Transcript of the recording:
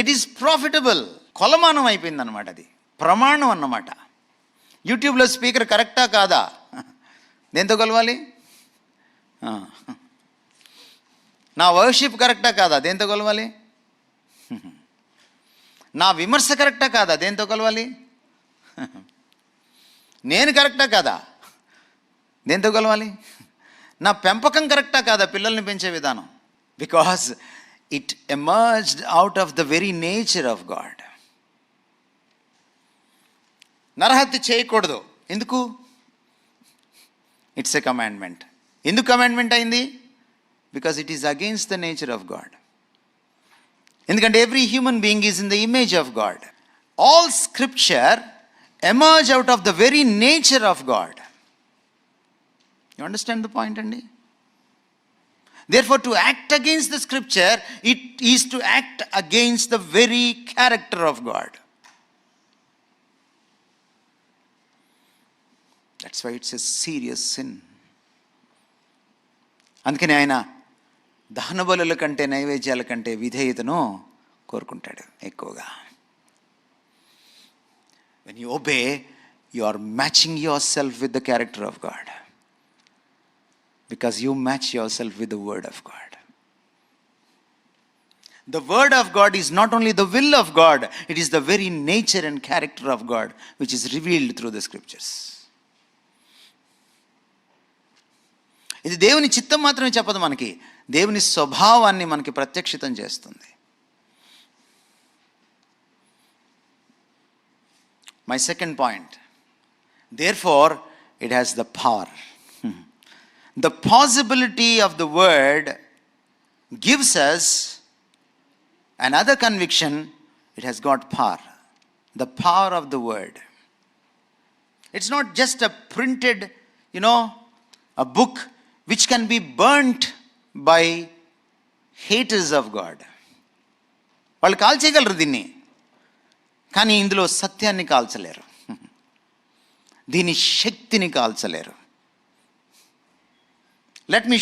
It is profitable. కొలమానం అయిపోయింది అన్నమాట, అది ప్రమాణం అన్నమాట. యూట్యూబ్లో స్పీకర్ కరెక్టా కాదా, దేంతో కొలవాలి? నా వర్షిప్ కరెక్టా కాదా, దేంతో కొలవాలి? నా విమర్శ కరెక్టా కాదా, దేంతో కొలవాలి? నేను కరెక్టా కాదా, దేంతో కొలవాలి? నా పెంపకం కరెక్టా కాదా, పిల్లల్ని పెంచే విధానం? Because it emerged out of the very nature of God. నరహత్య చేయకూడదు, ఎందుకు? It's a commandment. ఎందుకు కమాండ్మెంట్ అయింది? Because it is against the nature of God. ఎందుకంటే every human being is in the image of God. All scripture emerge out of the very nature of God. You understand the point అండి? Therefore, to act against the scripture, it is to act against the very character of God. That's why it's a serious sin. అందుకని ఆయన దహన బలుల కంటే నైవేద్యాల కంటే విధేయతను కోరుకుంటాడు ఎక్కువగా. When you obey, you are matching yourself with the character of God. Because you match yourself with the word of God. The word of God is not only the will of God, it is the very nature and character of God which is revealed through the scriptures. ఇది దేవుని చిత్తం మాత్రమే చెప్పదు, మనకి దేవుని స్వభావాన్ని మనకి ప్రత్యక్షితం చేస్తుంది. My second point, therefore it has the power. The possibility of the word gives us another conviction. It has got power. The power of the word. It's not just a printed, a book which can be burnt by haters of God. వాళ్ళు కాల్చేయగలరు దీన్ని, కానీ ఇందులో సత్యాన్ని కాల్చలేరు, దీని శక్తిని కాల్చలేరు. Let me